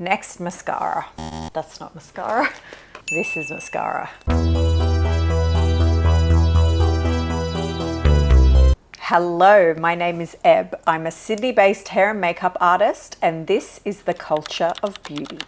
Next, mascara. That's not mascara. This is mascara. Hello, my name is Eb. I'm a Sydney-based hair and makeup artist, and this is the culture of beauty.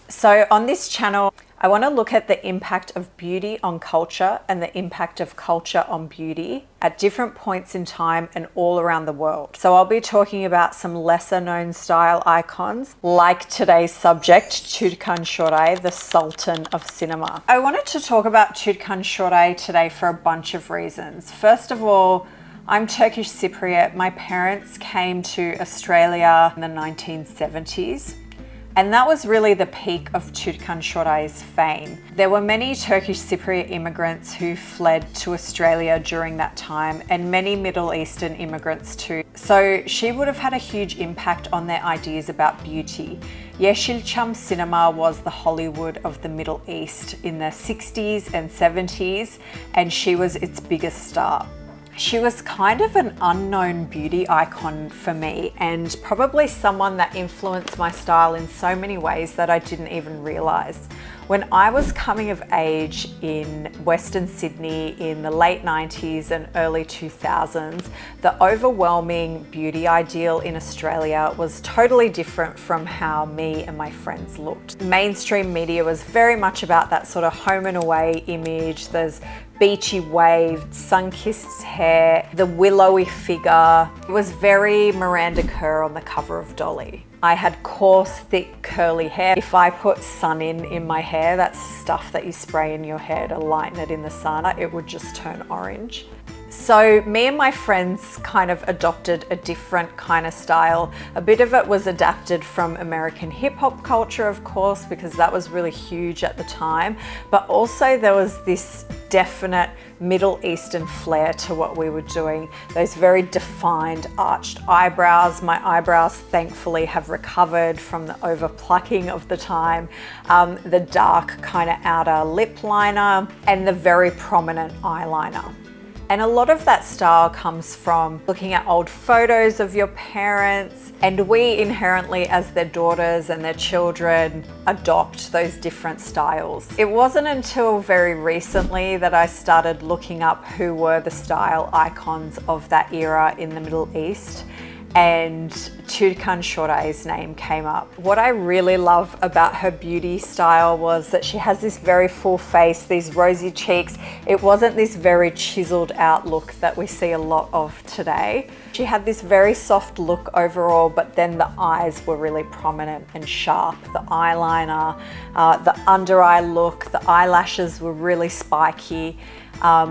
So on this channel, I want to look at the impact of beauty on culture and the impact of culture on beauty at different points in time and all around the world. So I'll be talking about some lesser known style icons, like today's subject, Türkan Şoray, the Sultan of Cinema. I wanted to talk about Türkan Şoray today for a bunch of reasons. First of all, I'm Turkish Cypriot. My parents came to Australia in the 1970s. And that was really the peak of Türkan Şoray's fame. There were many Turkish Cypriot immigrants who fled to Australia during that time, and many Middle Eastern immigrants too. So she would have had a huge impact on their ideas about beauty. Yeşilçam cinema was the Hollywood of the Middle East in the 60s and 70s, and she was its biggest star. She was kind of an unknown beauty icon for me, and probably someone that influenced my style in so many ways that I didn't even realize. When I was coming of age in Western Sydney in the late 90s and early 2000s, the overwhelming beauty ideal in Australia was totally different from how me and my friends looked. Mainstream media was very much about that sort of home and away image. There's beachy waved, sun-kissed hair, the willowy figure. It was very Miranda Kerr on the cover of Dolly. I had coarse, thick, curly hair. If I put sun in my hair, that's stuff that you spray in your hair to lighten it in the sun, it would just turn orange. So me and my friends kind of adopted a different kind of style. A bit of it was adapted from American hip hop culture, of course, because that was really huge at the time. But also there was this definite Middle Eastern flair to what we were doing. Those very defined arched eyebrows. My eyebrows thankfully have recovered from the over plucking of the time. The dark kind of outer lip liner and the very prominent eyeliner. And a lot of that style comes from looking at old photos of your parents, and we inherently, as their daughters and their children, adopt those different styles. It wasn't until very recently that I started looking up who were the style icons of that era in the Middle East, and Türkan Şoray's name came up. What I really love about her beauty style was that she has this very full face, these rosy cheeks. It wasn't this very chiseled out look that we see a lot of today. She had this very soft look overall, but then the eyes were really prominent and sharp. The eyeliner, the under eye look, the eyelashes were really spiky.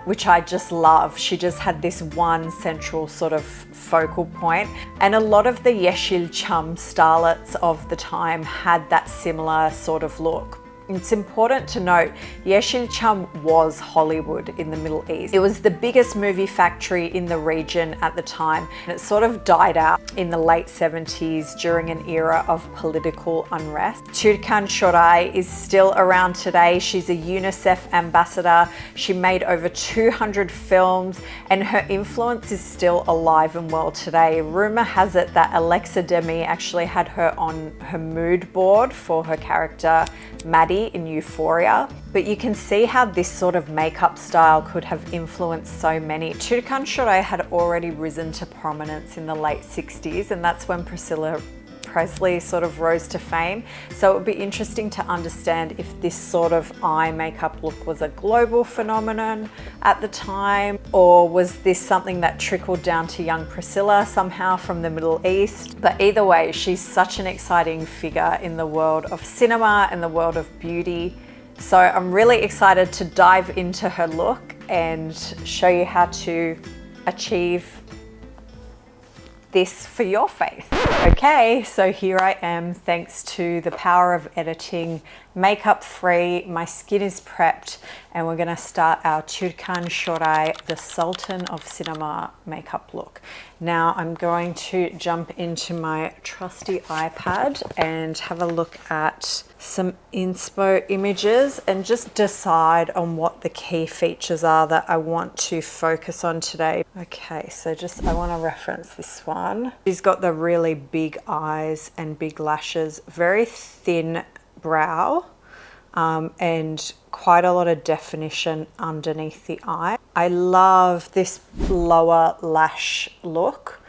Which I just love. She just had this one central sort of focal point. And a lot of the Yeşilçam starlets of the time had that similar sort of look. It's important to note, Yeşilçam was Hollywood in the Middle East. It was the biggest movie factory in the region at the time, and it sort of died out in the late 70s during an era of political unrest. Türkan Şoray is still around today. She's a UNICEF ambassador. She made over 200 films, and her influence is still alive and well today. Rumor has it that Alexa Demi actually had her on her mood board for her character Maddie in Euphoria, but you can see how this sort of makeup style could have influenced so many. Türkan Şoray had already risen to prominence in the late 60s, and that's when Priscilla Presley sort of rose to fame. So it would be interesting to understand if this sort of eye makeup look was a global phenomenon at the time, or was this something that trickled down to young Priscilla somehow from the Middle East. But either way, she's such an exciting figure in the world of cinema and the world of beauty. So I'm really excited to dive into her look and show you how to achieve this for your face. Okay, so here I am, thanks to the power of editing, makeup free, my skin is prepped, and we're gonna start our Türkan Şoray, the Sultan of Cinema makeup look. Now I'm going to jump into my trusty iPad and have a look at some inspo images and just decide on what the key features are that I want to focus on today. Okay, so I want to reference this one. She's got the really big eyes and big lashes, very thin brow, and quite a lot of definition underneath the eye. I love this lower lash look.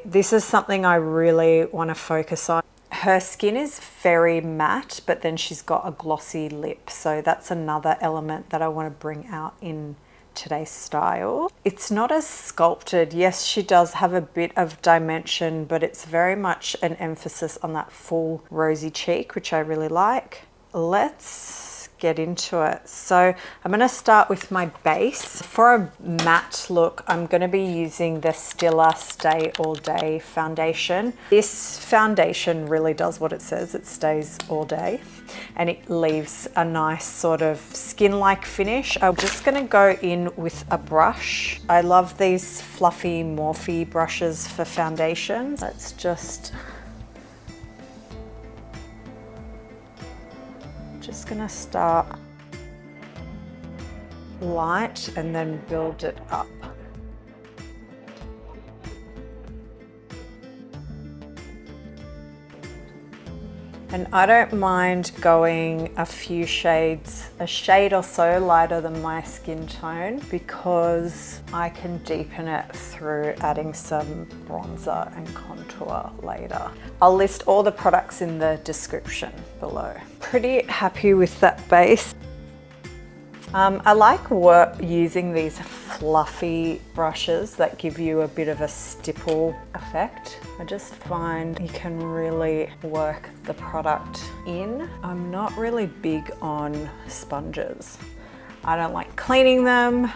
This is something I really want to focus on. Her skin is very matte, but then she's got a glossy lip. So that's another element that I want to bring out in today's style. It's not as sculpted. Yes, she does have a bit of dimension, but it's very much an emphasis on that full rosy cheek, which I really like. Let's get into it. So I'm going to start with my base. For a matte look, I'm going to be using the Stila Stay All Day foundation. This foundation really does what it says. It stays all day and it leaves a nice sort of skin-like finish. I'm just going to go in with a brush. I love these fluffy Morphe brushes for foundations. Let's just gonna start light and then build it up. And I don't mind going a shade or so lighter than my skin tone, because I can deepen it through adding some bronzer and contour later. I'll list all the products in the description below. Pretty happy with that base. I like using these fluffy brushes that give you a bit of a stipple effect. I just find you can really work the product in. I'm not really big on sponges. I don't like cleaning them.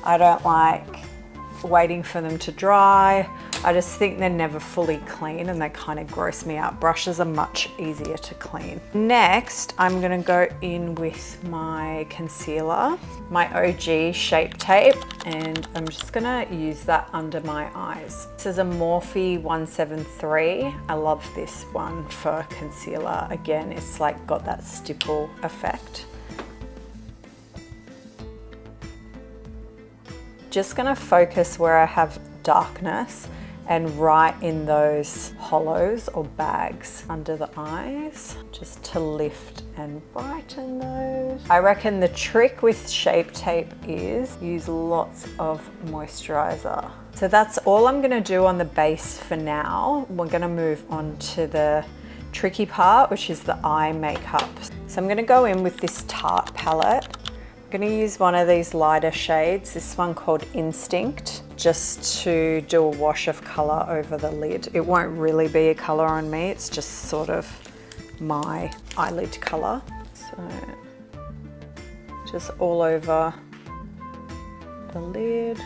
I don't like waiting for them to dry. I just think they're never fully clean and they kind of gross me out. Brushes are much easier to clean. Next, I'm gonna go in with my concealer, my OG Shape Tape, and I'm just gonna use that under my eyes. This is a Morphe 173. I love this one for concealer. Again, it's like got that stipple effect. Just gonna focus where I have darkness and right in those hollows or bags under the eyes, just to lift and brighten those. I reckon the trick with Shape Tape is use lots of moisturizer. So that's all I'm gonna do on the base for now. We're gonna move on to the tricky part, which is the eye makeup. So I'm gonna go in with this Tarte palette. I'm gonna use one of these lighter shades, this one called Instinct, just to do a wash of color over the lid. It won't really be a color on me, it's just sort of my eyelid color. So just all over the lid.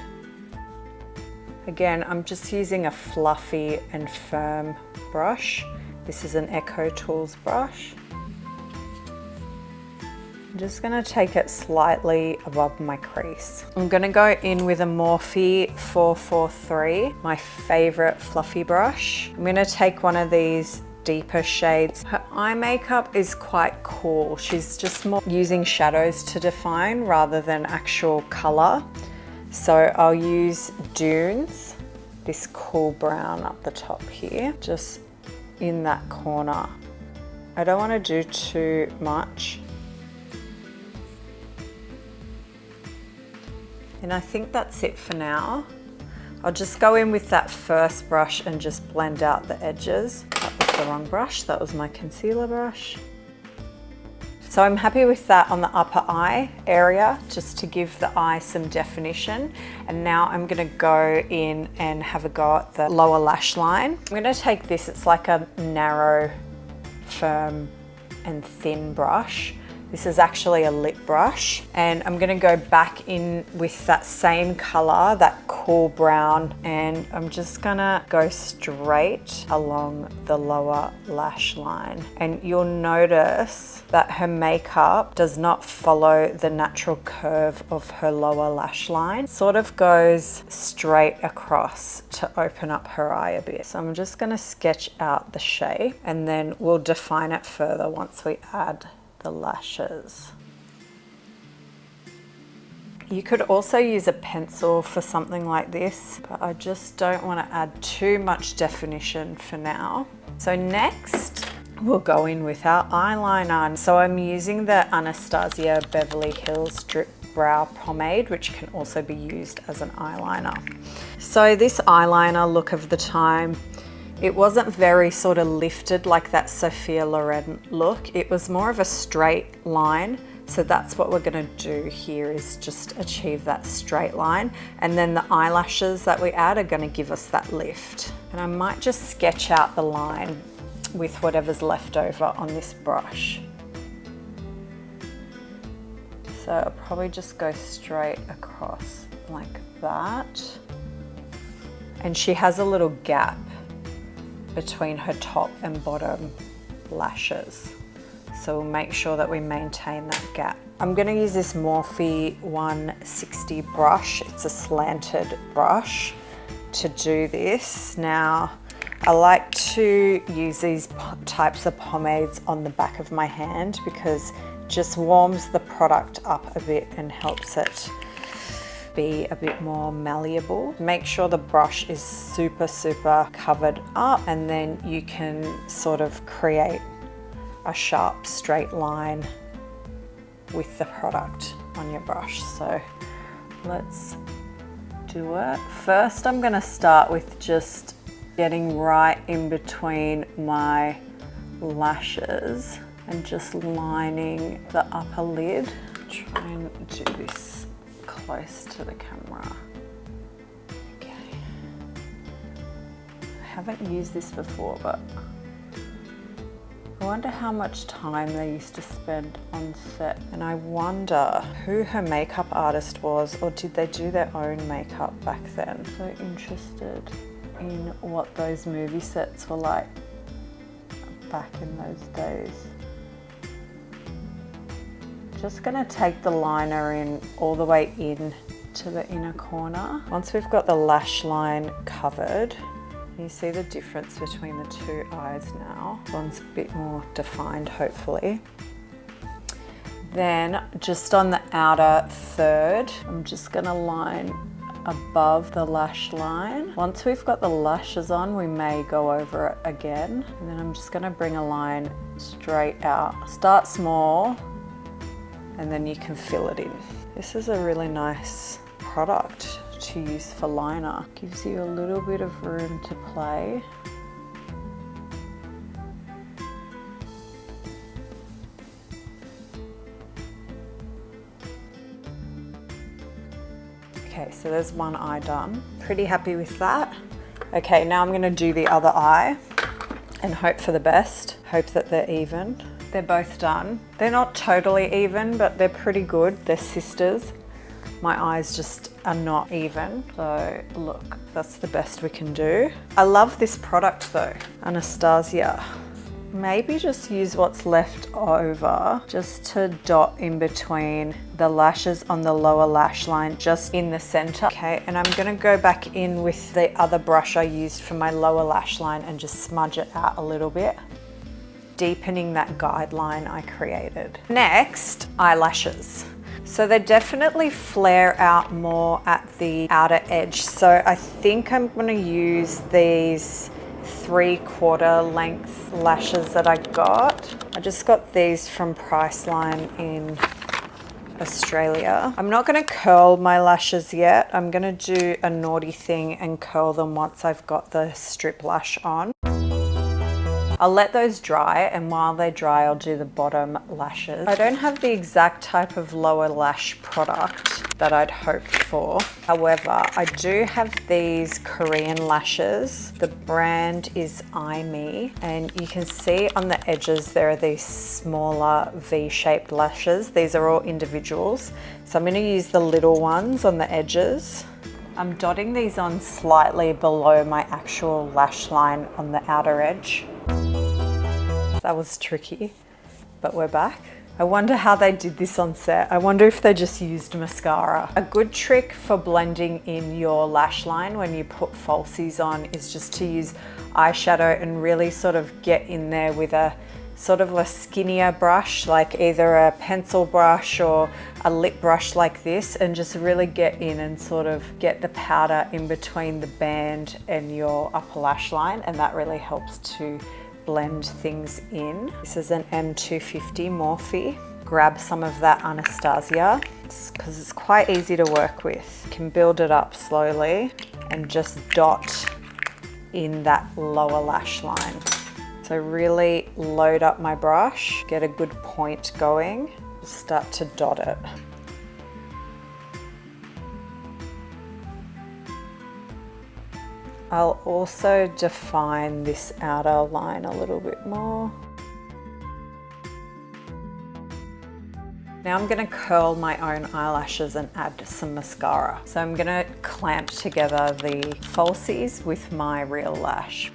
Again, I'm just using a fluffy and firm brush. This is an Echo Tools brush. I'm just gonna take it slightly above my crease. I'm gonna go in with a Morphe 443, my favorite fluffy brush. I'm gonna take one of these deeper shades. Her eye makeup is quite cool. She's just more using shadows to define rather than actual color. So I'll use Dunes, this cool brown up the top here, just in that corner. I don't wanna do too much. And I think that's it for now. I'll just go in with that first brush and just blend out the edges. That was the wrong brush, that was my concealer brush. So I'm happy with that on the upper eye area, just to give the eye some definition. And now I'm gonna go in and have a go at the lower lash line. I'm gonna take this, it's like a narrow, firm and thin brush, This is actually a lip brush, and I'm gonna go back in with that same color, that cool brown, and I'm just gonna go straight along the lower lash line. And you'll notice that her makeup does not follow the natural curve of her lower lash line. It sort of goes straight across to open up her eye a bit. So I'm just gonna sketch out the shape, and then we'll define it further once we add the lashes. You could also use a pencil for something like this, but I just don't want to add too much definition for now. So next, we'll go in with our eyeliner. So I'm using the Anastasia Beverly Hills Drip Brow Pomade, which can also be used as an eyeliner. So this eyeliner look of the time, it wasn't very sort of lifted like that Sophia Loren look. It was more of a straight line. So that's what we're gonna do here, is just achieve that straight line. And then the eyelashes that we add are gonna give us that lift. And I might just sketch out the line with whatever's left over on this brush. So I'll probably just go straight across like that. And she has a little gap between her top and bottom lashes. So we'll make sure that we maintain that gap. I'm gonna use this Morphe 160 brush. It's a slanted brush to do this. Now, I like to use these types of pomades on the back of my hand because it just warms the product up a bit and helps it be a bit more malleable. Make sure the brush is super covered up, and then you can sort of create a sharp straight line with the product on your brush. So let's do it. First, I'm gonna start with just getting right in between my lashes and just lining the upper lid. Try and do this close to the camera. Okay. I haven't used this before, but I wonder how much time they used to spend on set. And I wonder who her makeup artist was, or did they do their own makeup back then? So interested in what those movie sets were like back in those days. Just gonna take the liner in all the way in to the inner corner. Once we've got the lash line covered, you see the difference between the two eyes now. One's a bit more defined, hopefully. Then just on the outer third, I'm just gonna line above the lash line. Once we've got the lashes on, we may go over it again. And then I'm just gonna bring a line straight out. Start small, and then you can fill it in. This is a really nice product to use for liner. Gives you a little bit of room to play. Okay, so there's one eye done. Pretty happy with that. Okay, now I'm gonna do the other eye and hope for the best. Hope that they're even. They're both done. They're not totally even, but they're pretty good. They're sisters. My eyes just are not even. So look, that's the best we can do. I love this product though, Anastasia. Maybe just use what's left over just to dot in between the lashes on the lower lash line, just in the center. Okay, and I'm gonna go back in with the other brush I used for my lower lash line and just smudge it out a little bit, deepening that guideline I created. Next, eyelashes. So they definitely flare out more at the outer edge. So I think I'm gonna use these 3/4 length lashes that I got. I just got these from Priceline in Australia. I'm not gonna curl my lashes yet. I'm gonna do a naughty thing and curl them once I've got the strip lash on. I'll let those dry, and while they dry, I'll do the bottom lashes. I don't have the exact type of lower lash product that I'd hoped for. However, I do have these Korean lashes. The brand is Me, and you can see on the edges there are these smaller V-shaped lashes. These are all individuals. So I'm going to use the little ones on the edges. I'm dotting these on slightly below my actual lash line on the outer edge. That was tricky, but we're back. I wonder how they did this on set. I wonder if they just used mascara. A good trick for blending in your lash line when you put falsies on is just to use eyeshadow and really sort of get in there with a sort of a skinnier brush, like either a pencil brush or a lip brush like this, and just really get in and sort of get the powder in between the band and your upper lash line, and that really helps to blend things in. This is an M250 Morphe. Grab some of that Anastasia because it's quite easy to work with. You can build it up slowly and just dot in that lower lash line. So really load up my brush, get a good point going, start to dot it. I'll also define this outer line a little bit more. Now I'm going to curl my own eyelashes and add some mascara. So I'm going to clamp together the falsies with my real lash.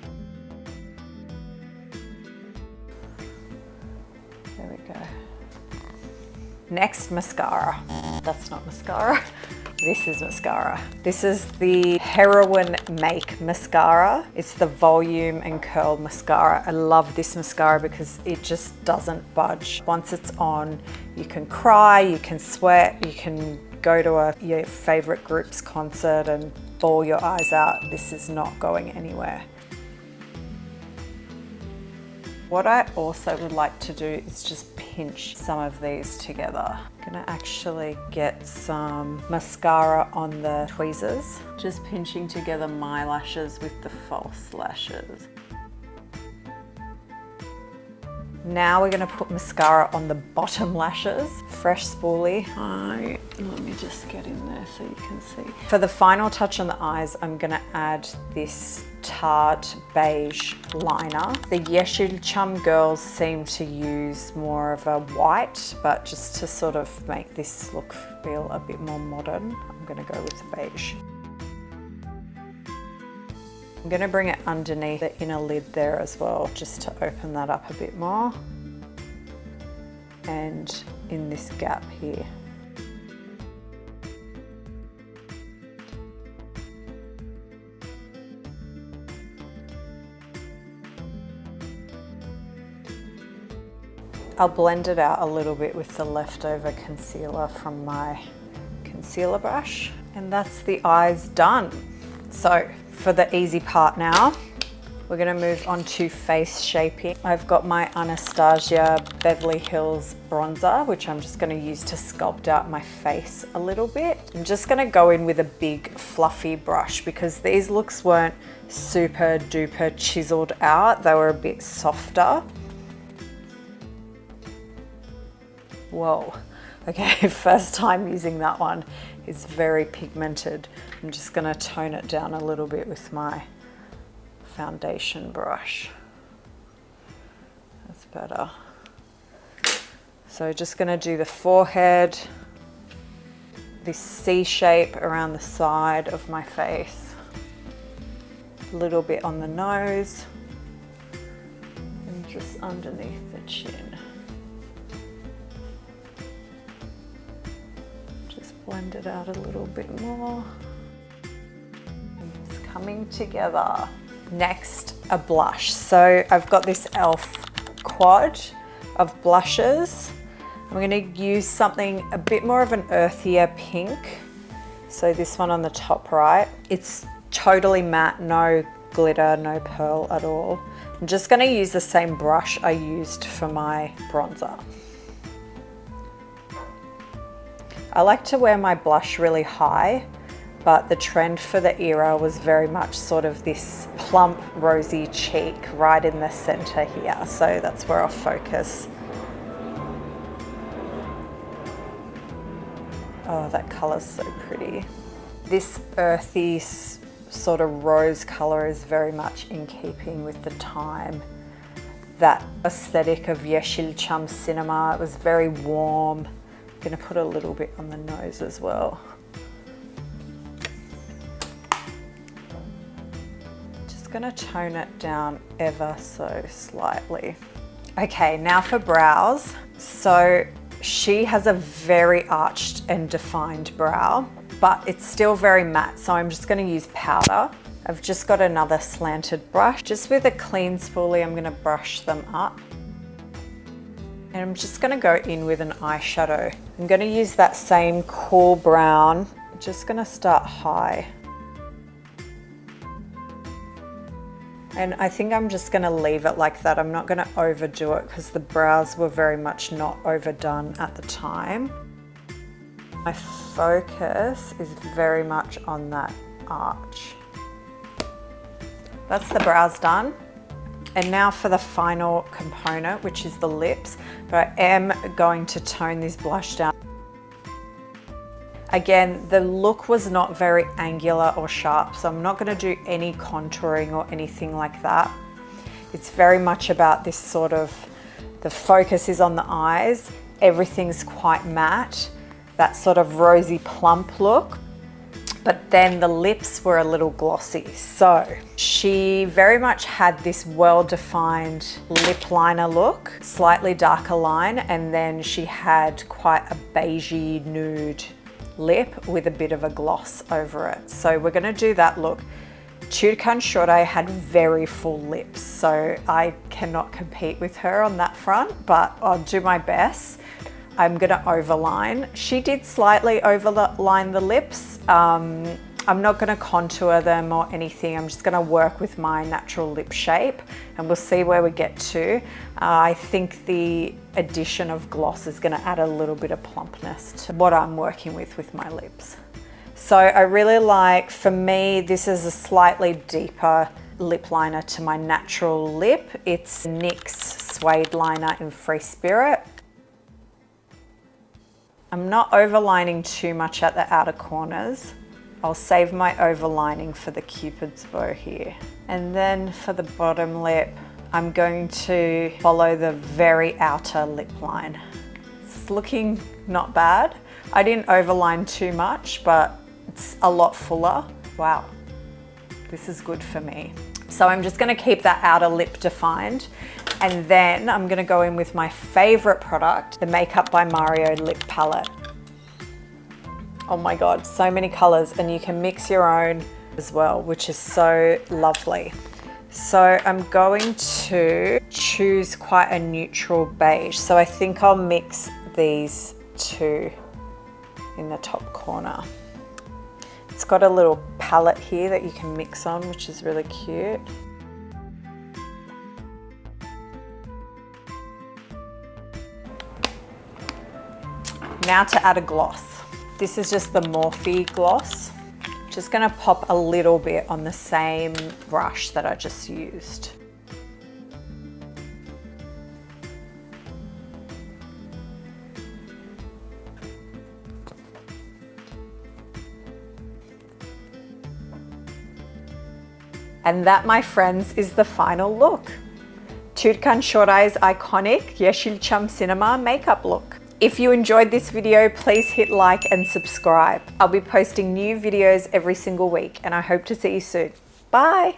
There we go. Next, mascara. That's not mascara. This is mascara. This is the Heroin Make mascara. It's the volume and curl mascara. I love this mascara because it just doesn't budge. Once it's on, you can cry, you can sweat, you can go to your favorite group's concert and bawl your eyes out. This is not going anywhere. What I also would like to do is just pinch some of these together. I'm gonna actually get some mascara on the tweezers. Just pinching together my lashes with the false lashes. Now we're gonna put mascara on the bottom lashes. Fresh spoolie. Let me just get in there so you can see. For the final touch on the eyes, I'm gonna add this Tarte beige liner. The Yeşilçam girls seem to use more of a white, but just to sort of make this look feel a bit more modern, I'm gonna go with the beige. I'm going to bring it underneath the inner lid there as well, just to open that up a bit more. And in this gap here. I'll blend it out a little bit with the leftover concealer from my concealer brush. And that's the eyes done. So for the easy part now, we're going to move on to face shaping. I've got my Anastasia Beverly Hills bronzer, which I'm just going to use to sculpt out my face a little bit. I'm just going to go in with a big fluffy brush because these looks weren't super duper chiseled out. They were a bit softer. Whoa. Okay, first time using that one. It's very pigmented. I'm just going to tone it down a little bit with my foundation brush. That's better. So just going to do the forehead, this C shape around the side of my face, a little bit on the nose, and just underneath the chin. Blend it out a little bit more. It's coming together. Next, a blush. So I've got this e.l.f. quad of blushes. I'm going to use something a bit more of an earthier pink. So this one on the top right. It's totally matte, no glitter, no pearl at all. I'm just going to use the same brush I used for my bronzer. I like to wear my blush really high, but the trend for the era was very much sort of this plump, rosy cheek right in the center here. So that's where I'll focus. Oh, that color's so pretty. This earthy sort of rose color is very much in keeping with the time. That aesthetic of Yeşilçam Cinema. It was very warm. I'm gonna put a little bit on the nose as well. Just gonna tone it down ever so slightly. Okay, now for brows. So she has a very arched and defined brow, but it's still very matte. So I'm just gonna use powder. I've just got another slanted brush. Just with a clean spoolie, I'm gonna brush them up. And I'm just gonna go in with an eyeshadow. I'm gonna use that same cool brown. I'm just gonna start high. And I think I'm just gonna leave it like that. I'm not gonna overdo it because the brows were very much not overdone at the time. My focus is very much on that arch. That's the brows done. And now for the final component, which is the lips. But I am going to tone this blush down. Again, the look was not very angular or sharp, so I'm not going to do any contouring or anything like that. It's very much about this sort of, the focus is on the eyes. Everything's quite matte, that sort of rosy plump look. But then the lips were a little glossy. So she very much had this well-defined lip liner look, slightly darker line, and then she had quite a beigey nude lip with a bit of a gloss over it. So we're gonna do that look. Türkan Şoray had very full lips, so I cannot compete with her on that front, but I'll do my best. I'm gonna overline. She did slightly overline the lips. I'm not gonna contour them or anything. I'm just gonna work with my natural lip shape and we'll see where we get to. I think the addition of gloss is gonna add a little bit of plumpness to what I'm working with my lips. So I really like, for me, this is a slightly deeper lip liner to my natural lip. It's NYX Suede Liner in Free Spirit. I'm not overlining too much at the outer corners. I'll save my overlining for the Cupid's bow here. And then for the bottom lip, I'm going to follow the very outer lip line. It's looking not bad. I didn't overline too much, but it's a lot fuller. Wow, this is good for me. So I'm just gonna keep that outer lip defined. And then I'm gonna go in with my favorite product, the Makeup by Mario Lip Palette. Oh my God, so many colors, and you can mix your own as well, which is so lovely. So I'm going to choose quite a neutral beige. So I think I'll mix these two in the top corner. It's got a little palette here that you can mix on, which is really cute. Now to add a gloss. This is just the Morphe gloss. Just gonna pop a little bit on the same brush that I just used. And that, my friends, is the final look. Türkan Şoray's iconic Yeşilçam Cinema makeup look. If you enjoyed this video, please hit like and subscribe. I'll be posting new videos every single week and I hope to see you soon. Bye.